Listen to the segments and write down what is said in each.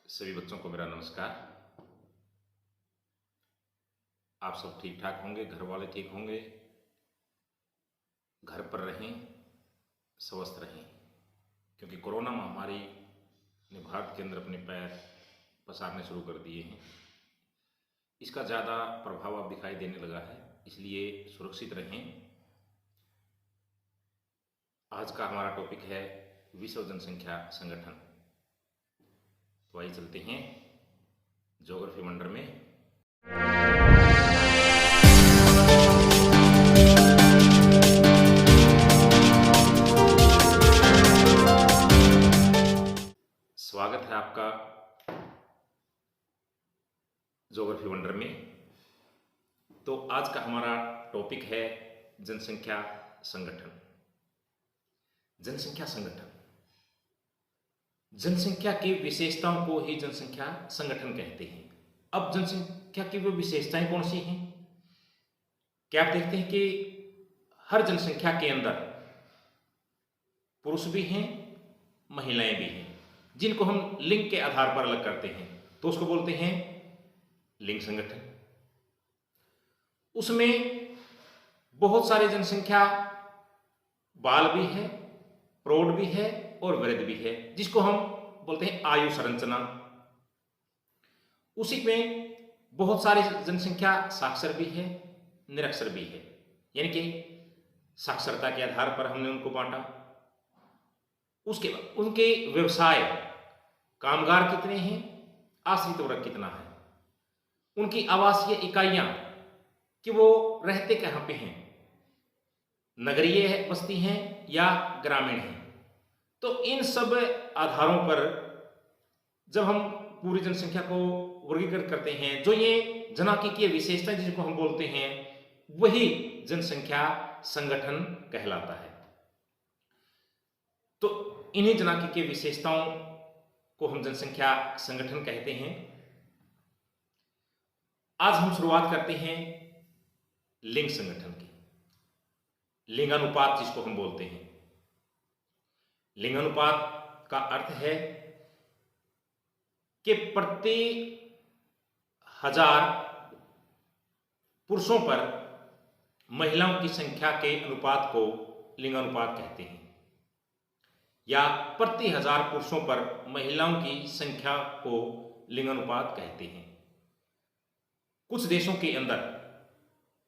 सभी बच्चों को मेरा नमस्कार। आप सब ठीक ठाक होंगे, घर वाले ठीक होंगे, घर पर रहें, स्वस्थ रहें, क्योंकि कोरोना महामारी ने भारत के अंदर अपने पैर पसारने शुरू कर दिए हैं। इसका ज़्यादा प्रभाव अब दिखाई देने लगा है, इसलिए सुरक्षित रहें। आज का हमारा टॉपिक है विश्व जनसंख्या संगठन। तो आइए चलते हैं ज्योग्राफी वंडर में। स्वागत है आपका ज्योग्राफी वंडर में। तो आज का हमारा टॉपिक है जनसंख्या संगठन। जनसंख्या संगठन, जनसंख्या की विशेषताओं को ही जनसंख्या संगठन कहते हैं। अब जनसंख्या की वो विशेषताएं कौन सी हैं? क्या आप देखते हैं कि हर जनसंख्या के अंदर पुरुष भी हैं, महिलाएं भी हैं, जिनको हम लिंग के आधार पर अलग करते हैं, तो उसको बोलते हैं लिंग संगठन। उसमें बहुत सारी जनसंख्या बाल भी है, प्रौढ़ भी है और वृद्ध भी है, जिसको हम बोलते हैं आयु संरचना। उसी में बहुत सारी जनसंख्या साक्षर भी है, निरक्षर भी है, यानी कि साक्षरता के आधार पर हमने उनको बांटा। उसके बाद उनके व्यवसाय, कामगार कितने हैं, आश्रित वर्ग कितना है, उनकी आवासीय इकाइयां कि वो रहते कहाँ पे हैं, नगरीय बस्ती हैं या ग्रामीण हैं। तो इन सब आधारों पर जब हम पूरी जनसंख्या को वर्गीकृत करते हैं, जो ये जनांकीय विशेषता जिसको हम बोलते हैं, वही जनसंख्या संगठन कहलाता है। तो इन्हीं जनांकीय विशेषताओं को हम जनसंख्या संगठन कहते हैं। आज हम शुरुआत करते हैं लिंग संगठन की। लिंगानुपात जिसको हम बोलते हैं। लिंगानुपात का अर्थ है कि प्रति 1000 पुरुषों पर महिलाओं की संख्या के अनुपात को लिंगानुपात कहते हैं, या प्रति 1000 पुरुषों पर महिलाओं की संख्या को लिंगानुपात कहते हैं। कुछ देशों के अंदर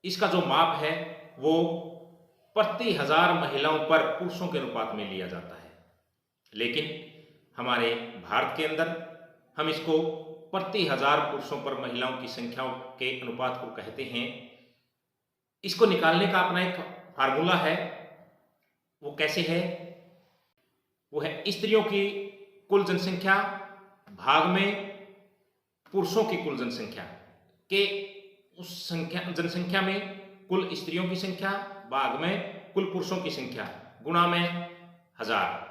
इसका जो माप है वो प्रति 1000 महिलाओं पर पुरुषों के अनुपात में लिया जाता है, लेकिन हमारे भारत के अंदर हम इसको प्रति 1000 पुरुषों पर महिलाओं की संख्याओं के अनुपात को कहते हैं। इसको निकालने का अपना एक फार्मूला है। वो कैसे है? वो है स्त्रियों की कुल जनसंख्या भाग में पुरुषों की कुल जनसंख्या के उस जनसंख्या में कुल स्त्रियों की संख्या भाग में कुल पुरुषों की संख्या गुणा में 1000।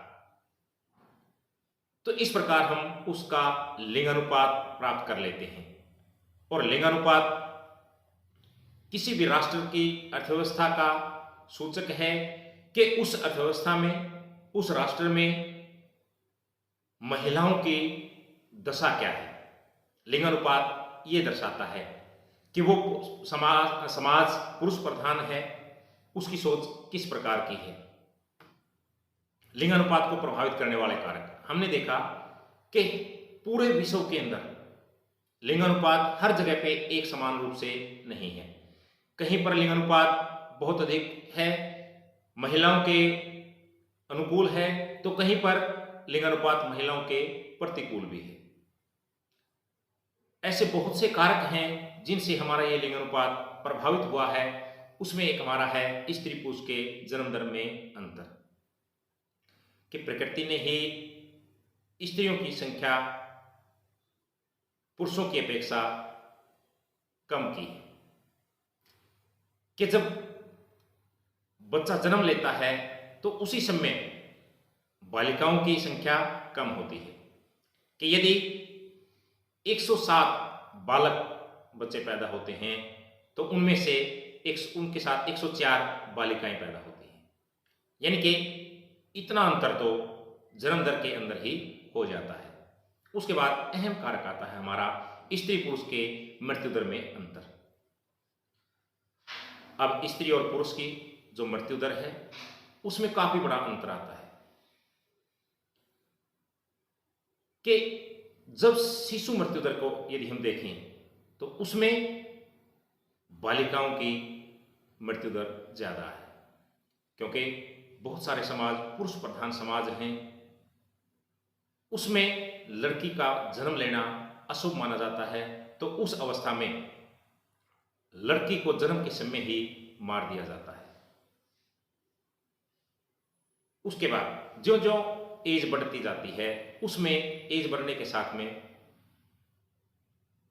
तो इस प्रकार हम उसका लिंगानुपात प्राप्त कर लेते हैं। और लिंगानुपात किसी भी राष्ट्र की अर्थव्यवस्था का सूचक है कि उस अर्थव्यवस्था में, उस राष्ट्र में महिलाओं की दशा क्या है। लिंगानुपात ये दर्शाता है कि वो समाज पुरुष प्रधान है, उसकी सोच किस प्रकार की है। लिंगानुपात को प्रभावित करने वाले कारक हमने देखा कि पूरे विश्व के अंदर लिंगानुपात हर जगह पे एक समान रूप से नहीं है। कहीं पर लिंगानुपात बहुत अधिक है, महिलाओं के अनुकूल है, तो कहीं पर लिंगानुपात महिलाओं के प्रतिकूल भी है। ऐसे बहुत से कारक हैं जिनसे हमारा ये लिंगानुपात प्रभावित हुआ है। उसमें एक हमारा है स्त्री पुरुष के जन्म दर में अंतर, कि प्रकृति ने ही स्त्रियों की संख्या पुरुषों की अपेक्षा कम की, कि जब बच्चा जन्म लेता है तो उसी समय बालिकाओं की संख्या कम होती है, कि यदि 107 बालक बच्चे पैदा होते हैं तो उनमें से उनके साथ 104 बालिकाएं पैदा होती हैं। यानी कि इतना अंतर तो जन्म दर के अंदर ही हो जाता है। उसके बाद अहम कारक आता है हमारा स्त्री पुरुष के मृत्यु दर में अंतर। अब स्त्री और पुरुष की जो मृत्यु दर है उसमें काफी बड़ा अंतर आता है कि जब शिशु मृत्यु दर को यदि हम देखें तो उसमें बालिकाओं की मृत्यु दर ज्यादा है, क्योंकि बहुत सारे समाज पुरुष प्रधान समाज हैं, उसमें लड़की का जन्म लेना अशुभ माना जाता है। तो उस अवस्था में लड़की को जन्म के समय ही मार दिया जाता है। उसके बाद जो जो एज बढ़ती जाती है उसमें एज बढ़ने के साथ में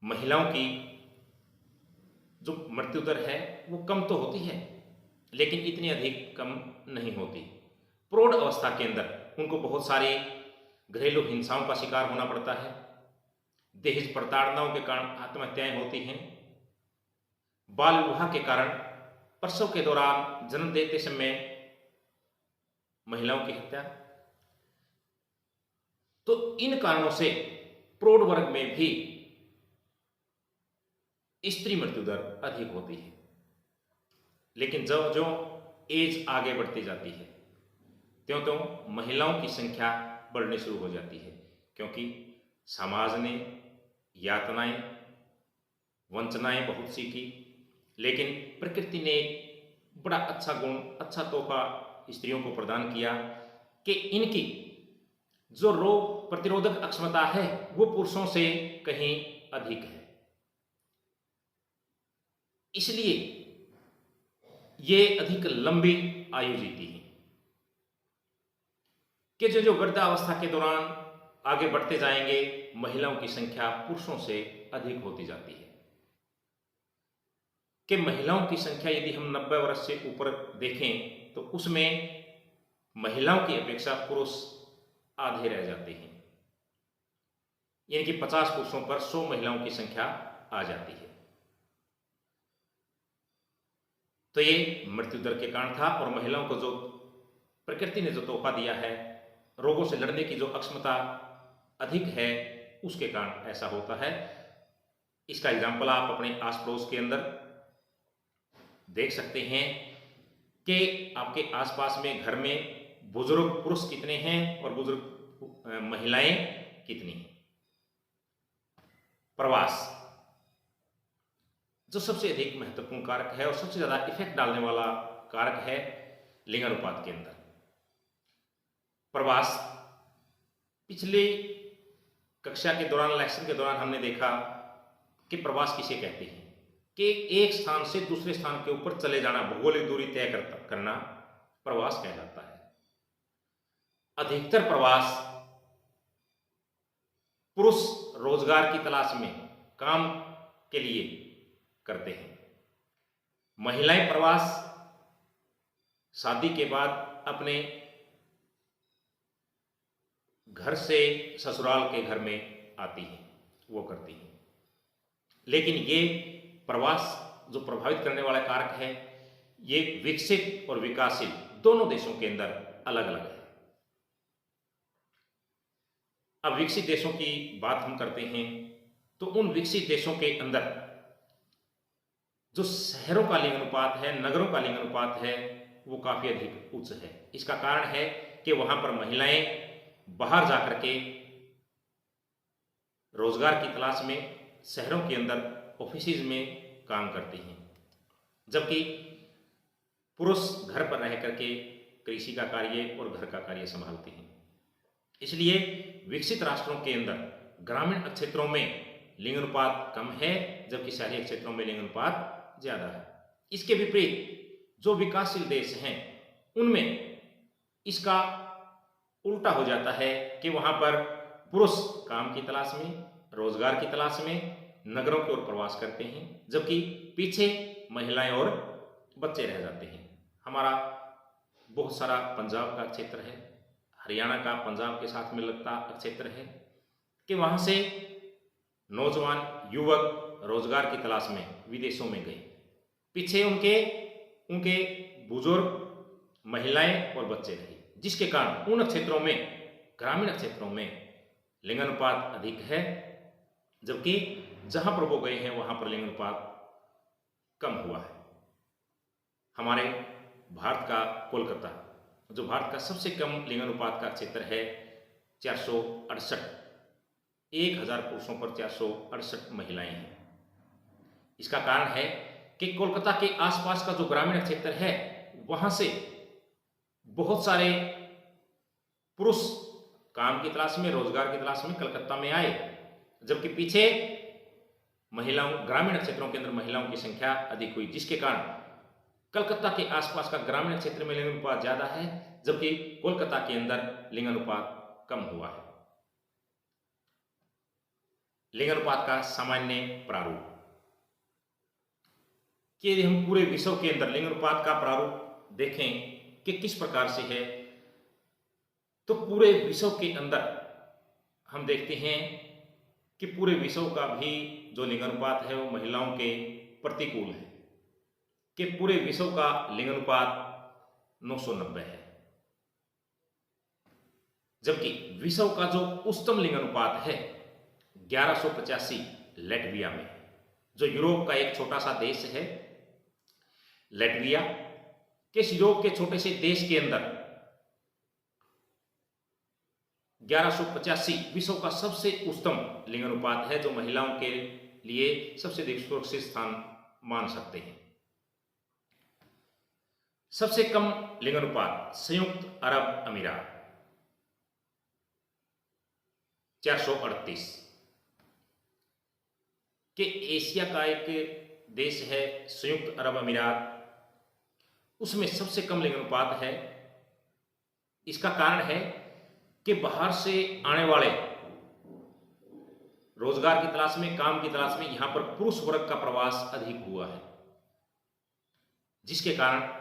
महिलाओं की जो मृत्यु दर है वो कम तो होती है, लेकिन इतनी अधिक कम नहीं होती। प्रौढ़ अवस्था के अंदर उनको बहुत सारी घरेलू हिंसाओं का शिकार होना पड़ता है, दहेज प्रताड़नाओं के कारण आत्महत्याएं होती हैं, बाल विवाह के कारण प्रसव के दौरान जन्म देते समय महिलाओं की हत्या। तो इन कारणों से प्रौढ़ वर्ग में भी स्त्री मृत्यु दर अधिक होती है। लेकिन जब जो एज आगे बढ़ती जाती है त्यों त्यों महिलाओं की संख्या बढ़नी शुरू हो जाती है, क्योंकि समाज ने यातनाएं वंचनाएं बहुत सीखी, लेकिन प्रकृति ने एक बड़ा अच्छा गुण अच्छा तोहफा स्त्रियों को प्रदान किया कि इनकी जो रोग प्रतिरोधक क्षमता है वो पुरुषों से कहीं अधिक है। इसलिए ये अधिक लंबी आयु जीती हैं कि जो वृद्धावस्था के दौरान आगे बढ़ते जाएंगे महिलाओं की संख्या पुरुषों से अधिक होती जाती है। कि महिलाओं की संख्या यदि हम 90 वर्ष से ऊपर देखें तो उसमें महिलाओं की अपेक्षा पुरुष आधे रह जाते हैं, यानी कि 50 पुरुषों पर 100 महिलाओं की संख्या आ जाती है। तो ये मृत्यु दर के कारण था, और महिलाओं को जो प्रकृति ने जो तोहफा दिया है रोगों से लड़ने की जो अक्षमता अधिक है उसके कारण ऐसा होता है। इसका एग्जाम्पल आप अपने आस पड़ोस के अंदर देख सकते हैं कि आपके आसपास में घर में बुजुर्ग पुरुष कितने हैं और बुजुर्ग महिलाएं कितनी हैं। प्रवास जो सबसे अधिक महत्वपूर्ण कारक है और सबसे ज्यादा इफेक्ट डालने वाला कारक है लिंगानुपात के अंदर। प्रवास पिछली कक्षा के दौरान लेक्चर के दौरान हमने देखा कि प्रवास किसे कहते हैं कि एक स्थान से दूसरे स्थान के ऊपर चले जाना, भौगोलिक दूरी तय करना प्रवास कहलाता है। अधिकतर प्रवास पुरुष रोजगार की तलाश में काम के लिए करते हैं। महिलाएं प्रवास शादी के बाद अपने घर से ससुराल के घर में आती हैं, वो करती हैं। लेकिन ये प्रवास जो प्रभावित करने वाला कारक है ये विकसित और विकासशील दोनों देशों के अंदर अलग अलग है। अब विकसित देशों की बात हम करते हैं तो उन विकसित देशों के अंदर जो शहरों का लिंग अनुपात है, नगरों का लिंग अनुपात है, वो काफी अधिक उच्च है। इसका कारण है कि वहां पर महिलाएं बाहर जाकर के रोजगार की तलाश में शहरों के अंदर ऑफिसेज में काम करती हैं, जबकि पुरुष घर पर रह करके कृषि का कार्य और घर का कार्य संभालते हैं। इसलिए विकसित राष्ट्रों के अंदर ग्रामीण क्षेत्रों में लिंग अनुपात कम है, जबकि शहरी क्षेत्रों में लिंग अनुपात ज्यादा है। इसके विपरीत जो विकासशील देश हैं उनमें इसका उल्टा हो जाता है कि वहां पर पुरुष काम की तलाश में, रोजगार की तलाश में नगरों की ओर प्रवास करते हैं, जबकि पीछे महिलाएं और बच्चे रह जाते हैं। हमारा बहुत सारा पंजाब का क्षेत्र है, हरियाणा का पंजाब के साथ में लगता क्षेत्र है कि वहां से नौजवान युवक रोजगार की तलाश में विदेशों में गए, पीछे उनके बुजुर्ग महिलाएं और बच्चे रहे, जिसके कारण उन क्षेत्रों में ग्रामीण क्षेत्रों में लिंगानुपात अधिक है, जबकि जहां पर वो गए हैं वहां पर लिंगानुपात कम हुआ है। हमारे भारत का कोलकाता, जो भारत का सबसे कम लिंगानुपात का क्षेत्र है, 468, 1000 पुरुषों पर 468 महिलाएं हैं। इसका कारण है कि कोलकाता के आसपास का जो ग्रामीण क्षेत्र है वहां से बहुत सारे पुरुष काम की तलाश में, रोजगार की तलाश में कलकत्ता में आए, जबकि पीछे महिलाओं, ग्रामीण क्षेत्रों के अंदर महिलाओं की संख्या अधिक हुई, जिसके कारण कलकत्ता के आसपास का ग्रामीण क्षेत्र में लिंगानुपात ज्यादा है, जबकि कोलकाता के अंदर लिंगानुपात कम हुआ है। लिंगानुपात का सामान्य प्रारूप, कि यदि हम पूरे विश्व के अंदर लिंगानुपात का प्रारूप देखें कि किस प्रकार से है, तो पूरे विश्व के अंदर हम देखते हैं कि पूरे विश्व का भी जो लिंगानुपात है वो महिलाओं के प्रतिकूल है, कि पूरे विश्व का लिंगानुपात 990 है, जबकि विश्व का जो उच्चतम लिंगानुपात है 1185 लैटविया में, जो यूरोप का एक छोटा सा देश है लैटविया, के यूरोप के छोटे से देश के अंदर 1185 विश्व का सबसे उच्चतम लिंगानुपात है, जो महिलाओं के लिए सबसे अधिक सुरक्षित स्थान मान सकते हैं। सबसे कम लिंगानुपात संयुक्त अरब अमीरात 438, कि एशिया का एक देश है संयुक्त अरब अमीरात, उसमें सबसे कम लिंगानुपात है। इसका कारण है कि बाहर से आने वाले रोजगार की तलाश में, काम की तलाश में यहां पर पुरुष वर्ग का प्रवास अधिक हुआ है, जिसके कारण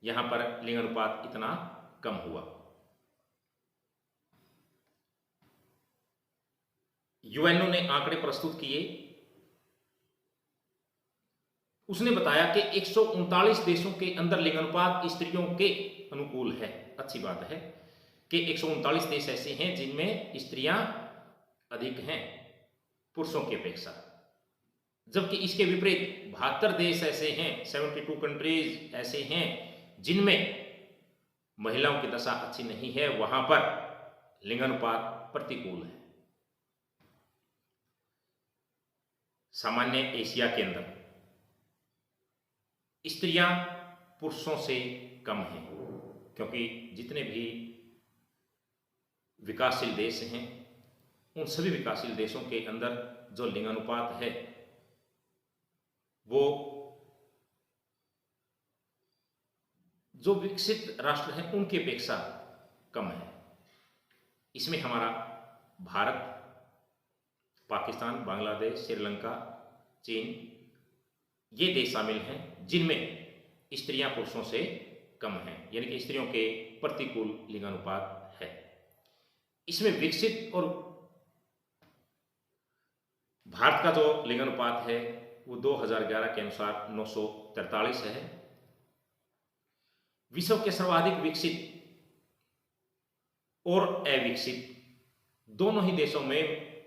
यहां पर लिंगानुपात इतना कम हुआ। यूएनओ ने आंकड़े प्रस्तुत किए, उसने बताया कि 139 देशों के अंदर लिंगानुपात स्त्रियों के अनुकूल है। अच्छी बात है कि 139 देश ऐसे हैं जिनमें स्त्रियां अधिक हैं पुरुषों की अपेक्षा, जबकि इसके विपरीत 72 देश ऐसे हैं, 72 कंट्रीज ऐसे हैं जिनमें महिलाओं की दशा अच्छी नहीं है, वहां पर लिंगानुपात प्रतिकूल है। सामान्य एशिया के अंदर स्त्रियां पुरुषों से कम हैं, क्योंकि जितने भी विकासशील देश हैं उन सभी विकासशील देशों के अंदर जो लिंगानुपात है वो जो विकसित राष्ट्र हैं उनकी अपेक्षा कम है। इसमें हमारा भारत, पाकिस्तान, बांग्लादेश, श्रीलंका, चीन, ये देश शामिल हैं जिनमें स्त्रियां पुरुषों से कम हैं, यानी कि स्त्रियों के प्रतिकूल लिंगानुपात है। इसमें विकसित और भारत का जो लिंगानुपात है वो 2011 के अनुसार 943 है। विश्व के सर्वाधिक विकसित और अविकसित दोनों ही देशों में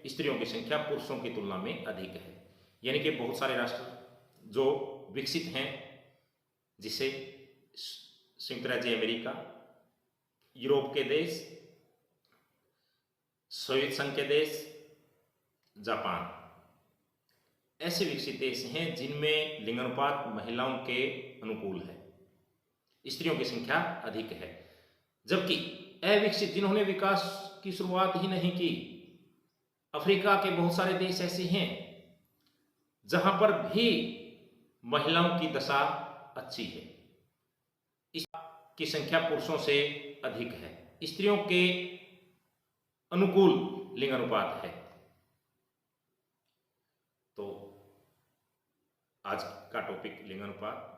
स्त्रियों की संख्या पुरुषों की तुलना में अधिक है, यानी कि बहुत सारे राष्ट्र जो विकसित हैं, जिसे संयुक्त राज्य अमेरिका, यूरोप के देश, सोवियत संघ के देश, जापान, ऐसे विकसित देश हैं जिनमें लिंगानुपात महिलाओं के अनुकूल है, स्त्रियों की संख्या अधिक है। जबकि अविकसित, जिन्होंने विकास की शुरुआत ही नहीं की, अफ्रीका के बहुत सारे देश ऐसे हैं जहां पर भी महिलाओं की दशा अच्छी है, इसकी संख्या पुरुषों से अधिक है, स्त्रियों के अनुकूल लिंगानुपात है। तो आज का टॉपिक लिंगानुपात।